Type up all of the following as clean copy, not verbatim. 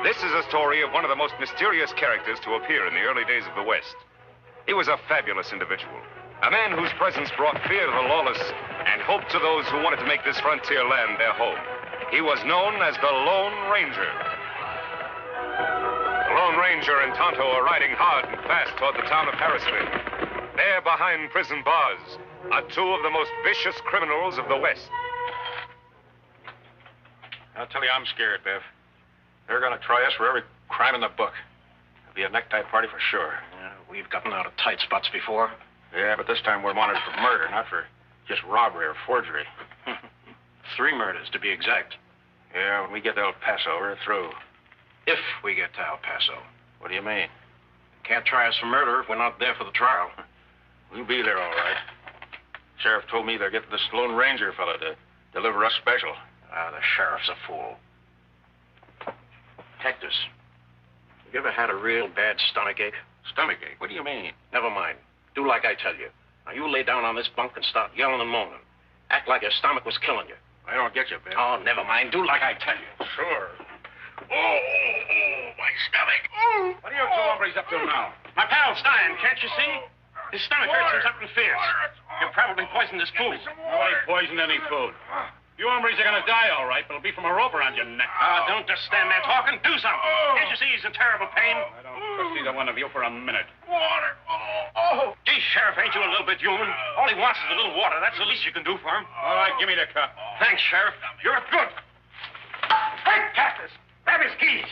This is a story of one of the most mysterious characters to appear in the early days of the West. He was a fabulous individual, a man whose presence brought fear to the lawless and hope to those who wanted to make this frontier land their home. He was known as the Lone Ranger. The Lone Ranger and Tonto are riding hard and fast toward the town of Harrisville. There, behind prison bars, are two of the most vicious criminals of the West. I'll tell you, I'm scared, Biff. They're going to try us for every crime in the book. It'll be a necktie party for sure. Yeah, we've gotten out of tight spots before. Yeah, but this time we're wanted for murder, not for just robbery or forgery. 3 murders, to be exact. Yeah, when we get to El Paso, we're through. If we get to El Paso. What do you mean? Can't try us for murder if we're not there for the trial. We'll be there, all right. Sheriff told me they're getting this Lone Ranger fella to deliver us special. The sheriff's a fool. Cactus, you ever had a real bad stomachache? Stomachache? What do you mean? Never mind. Do like I tell you. Now, you lay down on this bunk and start yelling and moaning. Act like your stomach was killing you. I don't get you, Biff. Oh, never mind. Do like I tell you. Sure. Oh, my stomach. What are you two hombres up to now? My pal's dying, can't you see? His stomach hurts him something fierce. You probably poisoned his food. Nobody poisoned any food. You hombres are going to die, all right, but it'll be from a rope around your neck. Don't just stand there talking. Do something. Can't you see he's in terrible pain? I don't trust either one of you for a minute. Water. Gee, Sheriff, ain't you a little bit human? All he wants is a little water. That's the least you can do for him. All right, give me the cup. Thanks, Sheriff. You're good. Hey, Cactus, grab his keys.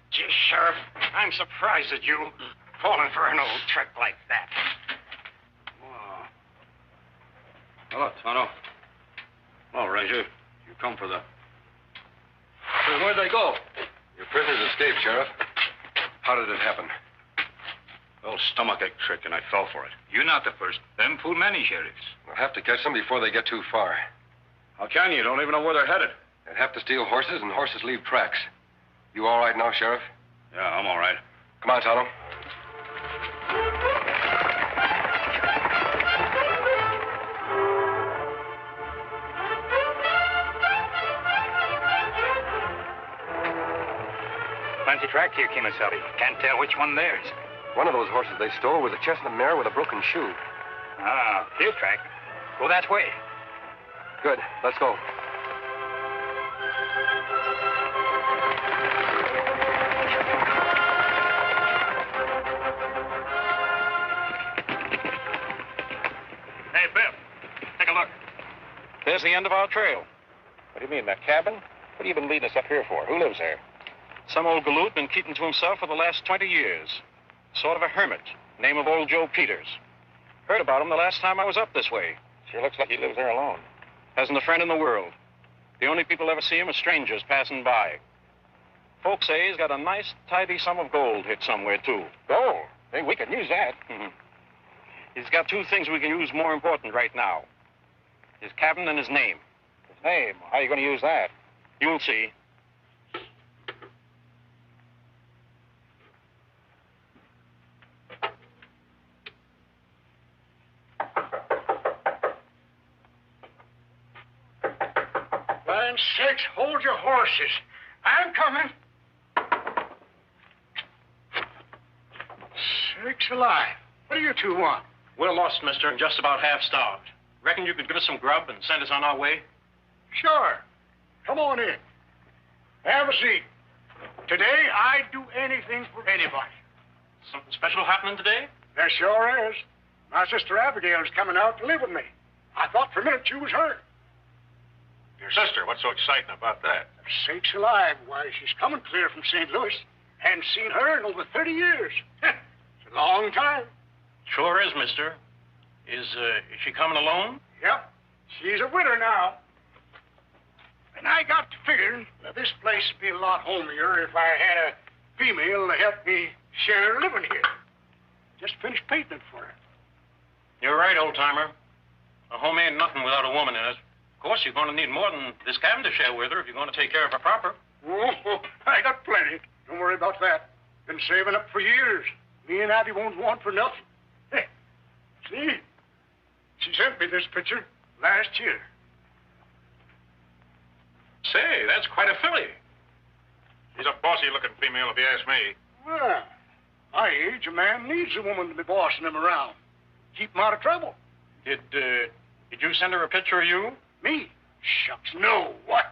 Gee, Sheriff, I'm surprised at you falling for an old trick like that. Hello, Tonto. Oh, Ranger, you come for the... So where'd they go? Your prisoners escaped, Sheriff. How did it happen? Old stomachache trick, and I fell for it. You're not the first. Them fool many sheriffs. We'll have to catch them before they get too far. How can you? You don't even know where they're headed. They'd have to steal horses, and horses leave tracks. You all right now, Sheriff? Yeah, I'm all right. Come on, Tonto. Fancy track here, Kemosabe. Can't tell which one theirs. One of those horses they stole was a chestnut mare with a broken shoe. Ah, his track. Go that way. Good. Let's go. Hey, Biff, take a look. There's the end of our trail. What do you mean, that cabin? What have you been leading us up here for? Who lives there? Some old galoot been keeping to himself for the last 20 years. Sort of a hermit. Name of old Joe Peters. Heard about him the last time I was up this way. Sure looks like he lives there alone. Hasn't a friend in the world. The only people ever see him are strangers passing by. Folks say he's got a nice, tidy sum of gold hid somewhere, too. Gold? Hey, we can use that. He's got 2 things we can use more important right now. His cabin and his name. His name? How are you going to use that? You'll see. Land sakes, hold your horses. I'm coming. Sakes alive. What do you two want? We're lost, mister, and just about half starved. Reckon you could give us some grub and send us on our way? Sure. Come on in. Have a seat. Today, I'd do anything for anybody. Something special happening today? There sure is. My sister Abigail's coming out to live with me. I thought for a minute you was her. Your sister? What's so exciting about that? Sakes alive. Why, she's coming clear from St. Louis. Hadn't seen her in over 30 years. It's a long time. Sure is, mister. Is she coming alone? Yep. She's a widow now. And I got to figuring that this place would be a lot homelier if I had a female to help me share living here. Just finished painting it for her. You're right, old-timer. A home ain't nothing without a woman in it. Of course, you're going to need more than this cabin to share with her if you're going to take care of her proper. Oh, I got plenty. Don't worry about that. Been saving up for years. Me and Abby won't want for nothing. Hey, see? She sent me this picture last year. Say, that's quite a filly. She's a bossy-looking female, if you ask me. Well, my age, a man needs a woman to be bossing him around. Keep him out of trouble. Did you send her a picture of you? Me? Shucks, no. Why,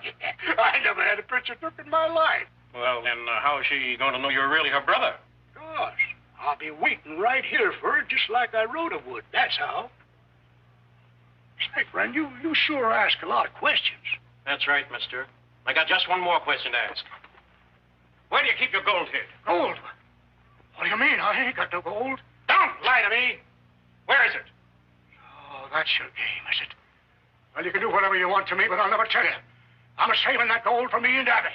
I never had a picture took in my life. Well, then how is she going to know you're really her brother? Gosh, I'll be waiting right here for her just like I wrote I would. That's how. Say, friend, you sure ask a lot of questions. That's right, mister. I got just one more question to ask. Where do you keep your gold hid? Gold? What do you mean? I ain't got no gold. Don't lie to me. Where is it? Oh, that's your game, is it? Well, you can do whatever you want to me, but I'll never tell you. I'm a-saving that gold for me and Abby.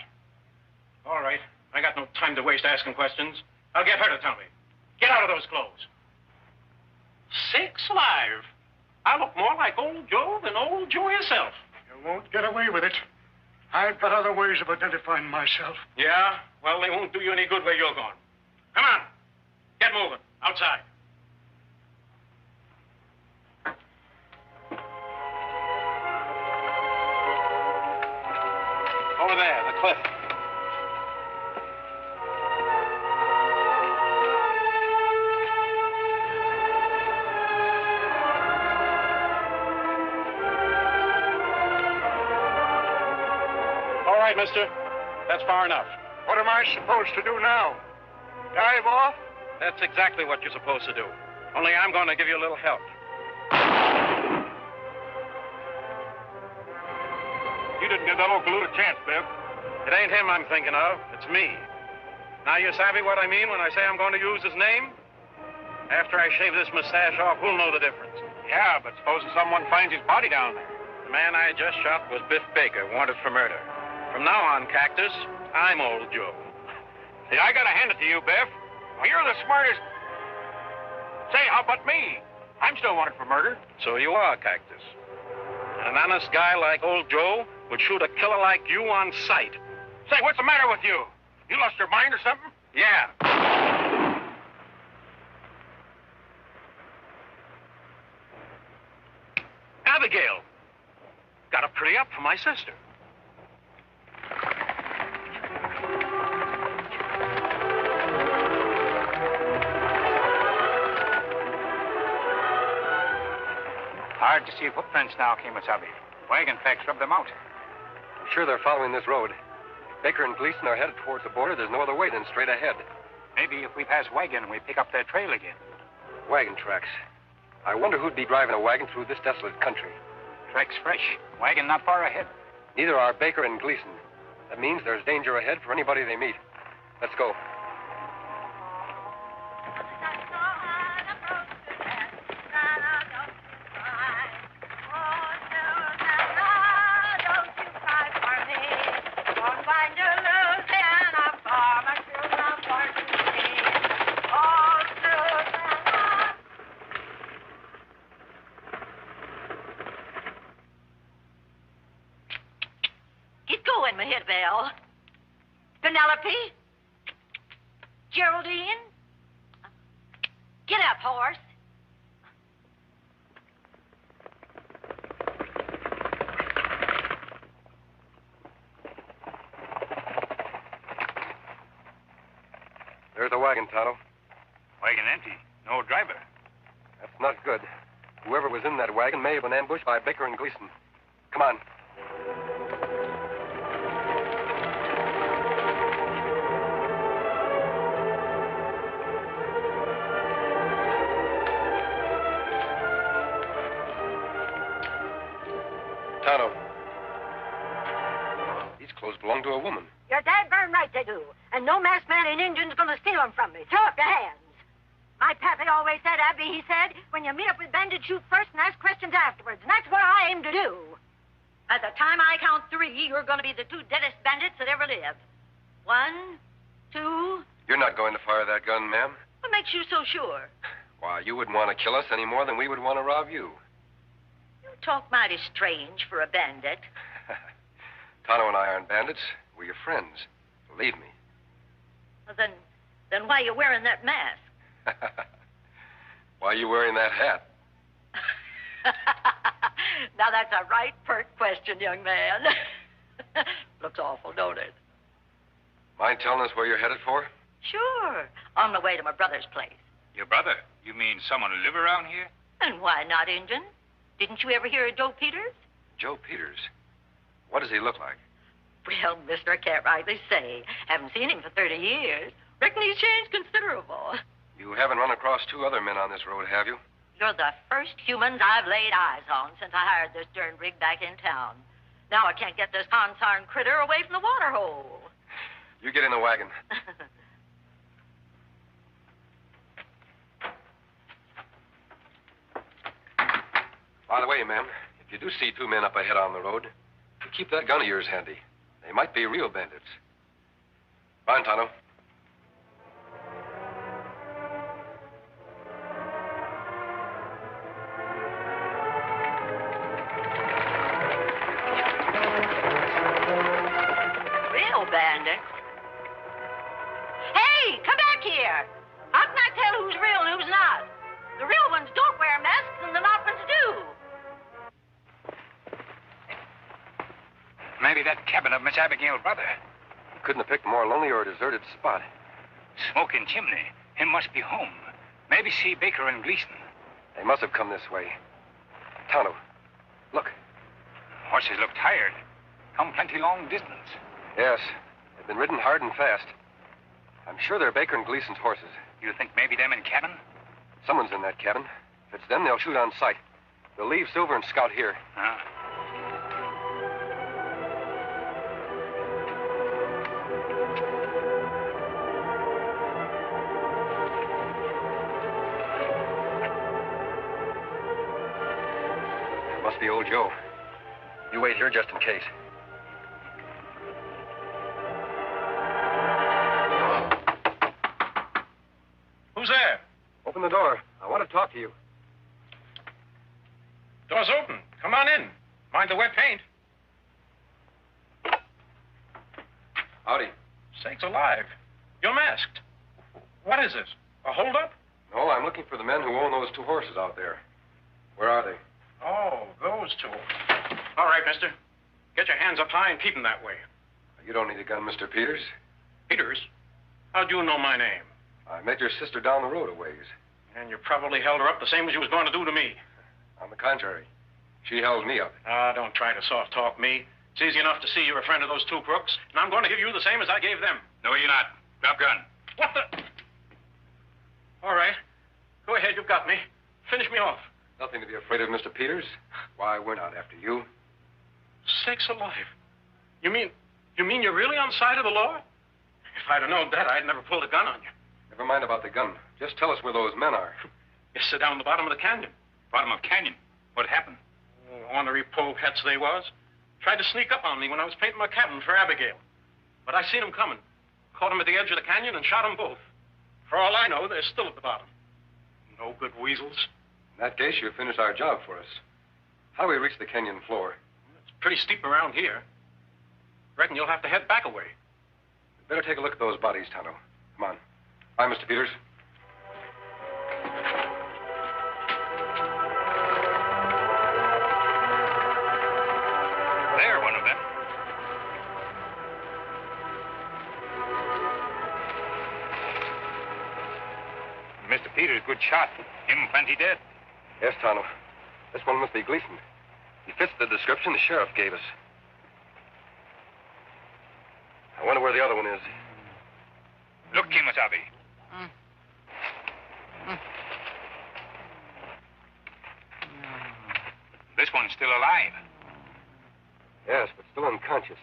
All right. I got no time to waste asking questions. I'll get her to tell me. Get out of those clothes. Sakes alive. I look more like old Joe than old Joe himself. You won't get away with it. I've got other ways of identifying myself. Yeah? Well, they won't do you any good where you're going. Come on. Get moving. Outside. Over there, the cliff. All right, mister. That's far enough. What am I supposed to do now? Dive off? That's exactly what you're supposed to do. Only I'm going to give you a little help. You didn't give that old galoot a chance, Biff. It ain't him I'm thinking of. It's me. Now, you savvy what I mean when I say I'm going to use his name? After I shave this mustache off, who'll know the difference? Yeah, but supposing someone finds his body down there. The man I just shot was Biff Baker, wanted for murder. From now on, Cactus, I'm old Joe. See, I gotta hand it to you, Biff. Well, you're the smartest. Say, how about me? I'm still wanted for murder. So you are, Cactus. An honest guy like old Joe would shoot a killer like you on sight. Say, what's the matter with you? You lost your mind or something? Yeah. Abigail. Got a pretty up for my sister. Hard to see footprints now, Kemosabe. Wagon tracks rub them out. I'm sure they're following this road. Baker and Gleason are headed towards the border. There's no other way than straight ahead. Maybe if we pass Wagon, we pick up their trail again. Wagon tracks. I wonder who'd be driving a wagon through this desolate country. Tracks fresh. Wagon not far ahead. Neither are Baker and Gleason. That means there's danger ahead for anybody they meet. Let's go. Belle. Penelope? Geraldine? Get up, horse. There's the wagon, Tonto. Wagon empty. No driver. That's not good. Whoever was in that wagon may have been ambushed by Baker and Gleason. Come on. Tonto. These clothes belong to a woman. You're dadburn right they do. And no masked man in Indian's gonna steal them from me. Throw up your hands. My pappy always said, Abby, he said, when you meet up with bandits, shoot first and ask questions afterwards. And that's what I aim to do. By the time I count 3, you're going to be the 2 deadest bandits that ever lived. 1, 2... You're not going to fire that gun, ma'am. What makes you so sure? Why, you wouldn't want to kill us any more than we would want to rob you. You talk mighty strange for a bandit. Tonto and I aren't bandits. We're your friends. Believe me. Well, then why are you wearing that mask? Why are you wearing that hat? Now, that's a right pert question, young man. Looks awful, don't it? Mind telling us where you're headed for? Sure. On the way to my brother's place. Your brother? You mean someone who live around here? And why not, Injun? Didn't you ever hear of Joe Peters? Joe Peters. What does he look like? Well, mister, I can't rightly say. Haven't seen him for 30 years. Reckon he's changed considerable. You haven't run across two other men on this road, have you? You're the first humans I've laid eyes on since I hired this darn rig back in town. Now I can't get this consarn critter away from the water hole. You get in the wagon. By the way, ma'am, if you do see two men up ahead on the road, keep that gun of yours handy. They might be real bandits. Fine, Tonto. Real bandits? Hey, come back here. How can I tell who's real and who's not? The real ones don't wear masks and the not ones do. Maybe that cabin of Miss Abigail's brother. You couldn't have picked a more lonely or deserted spot. Smoking chimney. Him must be home. Maybe see Baker and Gleason. They must have come this way. Tonto, look. Horses look tired. Come plenty long distance. Yes, they've been ridden hard and fast. I'm sure they're Baker and Gleason's horses. You think maybe them in cabin? Someone's in that cabin. If it's them, they'll shoot on sight. They'll leave Silver and Scout here. Ah. Must be old Joe. You wait here just in case. Who's there? Open the door. I want to talk to you. Door's open. Come on in. Mind the wet paint. Howdy. Sakes alive. You're masked. What is this? A holdup? No, I'm looking for the men who own those two horses out there. Where are they? Oh, those two. All right, mister. Get your hands up high and keep them that way. You don't need a gun, Mr. Peters. Peters? How'd you know my name? I met your sister down the road a ways. And you probably held her up the same as you was going to do to me. On the contrary, she held me up. Ah, don't try to soft talk me. It's easy enough to see you're a friend of those two crooks, and I'm going to give you the same as I gave them. No, you're not. Drop gun. What the? All right. Go ahead, you've got me. Finish me off. Nothing to be afraid of, Mr. Peters. Why, we're not after you. Sakes alive. You mean you're really on the side of the law? If I'd have known that, I'd never pulled a gun on you. Never mind about the gun. Just tell us where those men are. You sit down the bottom of the canyon. Bottom of canyon. What happened? Ornery povehats they was. Tried to sneak up on me when I was painting my cabin for Abigail. But I seen them coming. Caught them at the edge of the canyon and shot them both. For all I know, they're still at the bottom. No good weasels. In that case, you finished our job for us. How do we reach the canyon floor? It's pretty steep around here. Reckon you'll have to head back a way. We'd better take a look at those bodies, Tonto. Come on. Bye, Mr. Peters. There, one of them. Mr. Peters, good shot. Him plenty dead. Yes, Tonto. This one must be Gleason. He fits the description the sheriff gave us. I wonder where the other one is. Look, Kimasabi. This one's still alive. Yes, but still unconscious.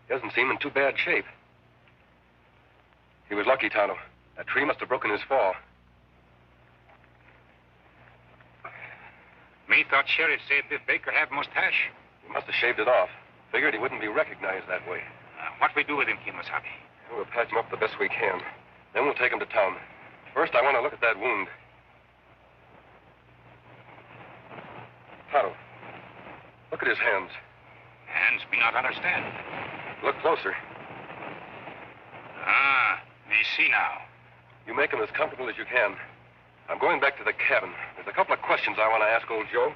He doesn't seem in too bad shape. He was lucky, Tonto. That tree must have broken his fall. Me thought Sheriff said Biff Baker have mustache. He must have shaved it off. Figured he wouldn't be recognized that way. What we do with him, Kimasabi? We'll patch him up the best we can. Then we'll take him to town. First, I want to look at that wound. Tonto, look at his hands. Hands me not understand. Look closer. Ah, me see now. You make him as comfortable as you can. I'm going back to the cabin. There's a couple of questions I want to ask old Joe.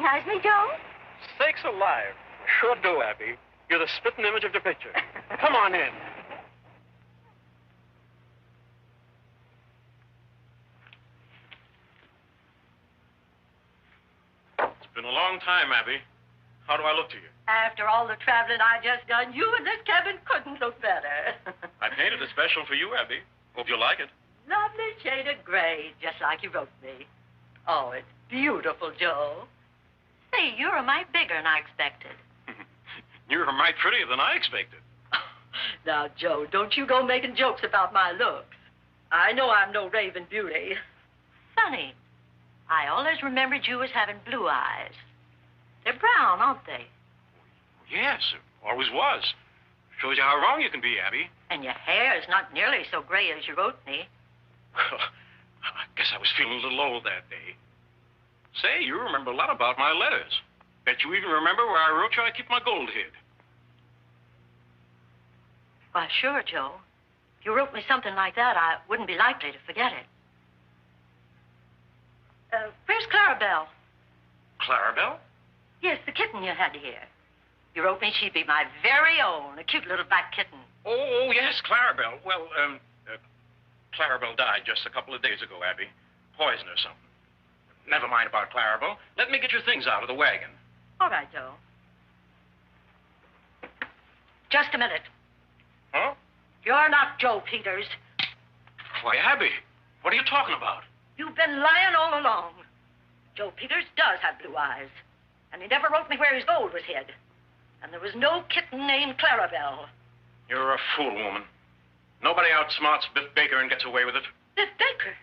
recognize me, Joe? Sakes alive. Sure do, Abby. You're the spitting image of the picture. Come on in. It's been a long time, Abby. How do I look to you? After all the traveling I just done, you in this cabin couldn't look better. I painted it special for you, Abby. Hope you like it. Lovely shade of gray, just like you wrote me. Oh, it's beautiful, Joe. Say, you're a mite bigger than I expected. You're a mite prettier than I expected. Now, Joe, don't you go making jokes about my looks. I know I'm no raving beauty. Funny, I always remembered you as having blue eyes. They're brown, aren't they? Yes, always was. Shows you how wrong you can be, Abby. And your hair is not nearly so gray as you wrote me. Well, I guess I was feeling a little old that day. Say, you remember a lot about my letters. Bet you even remember where I wrote you I keep my gold hid. Why, sure, Joe. If you wrote me something like that, I wouldn't be likely to forget it. Where's Clarabelle? Clarabelle? Yes, the kitten you had here. You wrote me she'd be my very own, a cute little black kitten. Oh, yes, Clarabelle. Well, Clarabelle died just a couple of days ago, Abby. Poison or something. Never mind about Clarabelle. Let me get your things out of the wagon. All right, Joe. Just a minute. Huh? You're not Joe Peters. Why, Abby, what are you talking about? You've been lying all along. Joe Peters does have blue eyes. And he never wrote me where his gold was hid. And there was no kitten named Clarabelle. You're a fool, woman. Nobody outsmarts Biff Baker and gets away with it. Biff Baker?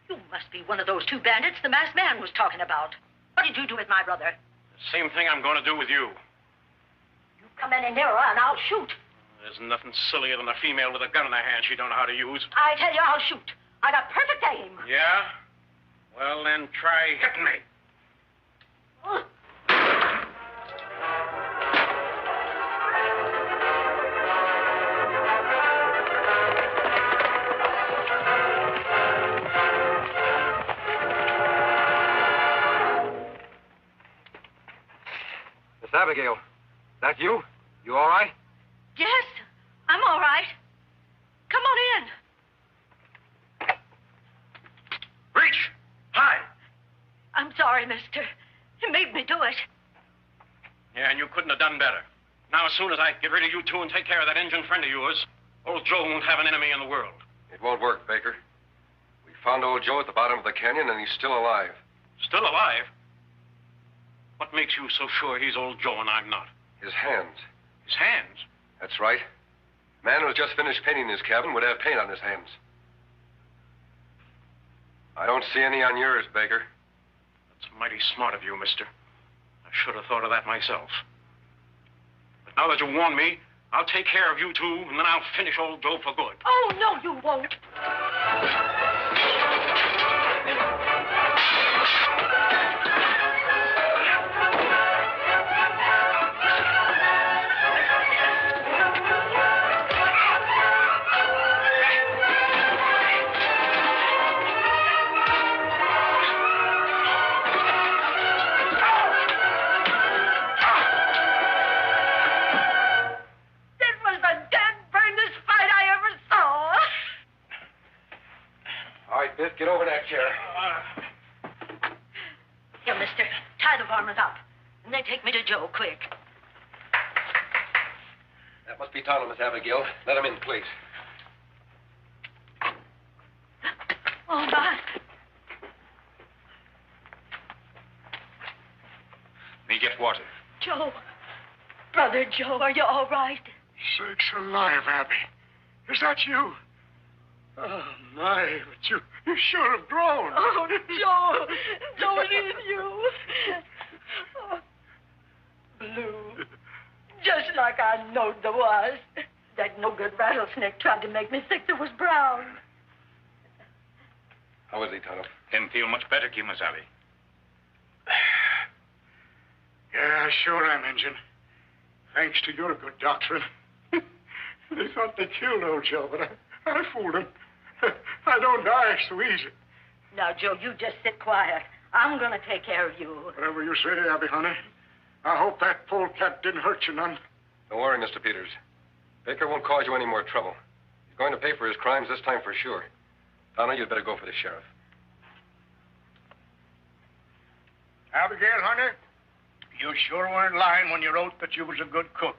You must be one of those two bandits the masked man was talking about. What did you do with my brother? The same thing I'm going to do with you. You come any nearer and I'll shoot. There's nothing sillier than a female with a gun in her hand she don't know how to use. I tell you, I'll shoot. I got perfect aim. Yeah? Well, then try hitting me. Miss Abigail, that you? You all right? Yes, I'm all right. Come on in. Reach! Hide! I'm sorry, mister. You made me do it. Yeah, and you couldn't have done better. Now, as soon as I get rid of you two and take care of that Injun friend of yours, old Joe won't have an enemy in the world. It won't work, Baker. We found old Joe at the bottom of the canyon, and he's still alive. Still alive? What makes you so sure he's old Joe and I'm not? His hands. His hands? That's right. Man who's just finished painting his cabin would have paint on his hands. I don't see any on yours, Baker. That's mighty smart of you, mister. I should have thought of that myself. But now that you warned me, I'll take care of you two, and then I'll finish old Joe for good. Oh, no, you won't. Biff, get over that chair. Here, mister, tie the varmint up. And then take me to Joe, quick. That must be Tonto, Miss Abigail. Let him in, please. Oh, my. Me get water. Joe. Brother Joe, are you all right? Sakes alive, Abby. Is that you? Oh, my, but you should have grown. Oh, Joe. Joe, it is you. Oh, blue. Just like I knowed there was. That no-good rattlesnake tried to make me think there was brown. How is he, Tonto? Him feel much better, Kimasabi. Yeah, sure am, Injun. Thanks to your good doctrine. They thought they killed old Joe, but I fooled them. I don't die so easy. Now, Joe, you just sit quiet. I'm going to take care of you. Whatever you say, Abby, honey. I hope that polecat didn't hurt you none. Don't worry, Mr. Peters. Baker won't cause you any more trouble. He's going to pay for his crimes this time for sure. Donna, you'd better go for the sheriff. Abigail, honey, you sure weren't lying when you wrote that you was a good cook.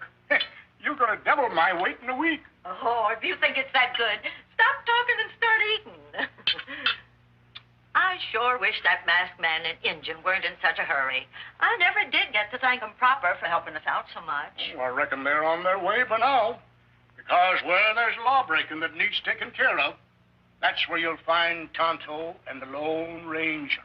You're going to double my weight in a week. Oh, if you think it's that good, stop talking and start eating. I sure wish that masked man and Injun weren't in such a hurry. I never did get to thank them proper for helping us out so much. Oh, I reckon they're on their way by now. Because where there's law-breaking that needs taken care of, that's where you'll find Tonto and the Lone Ranger.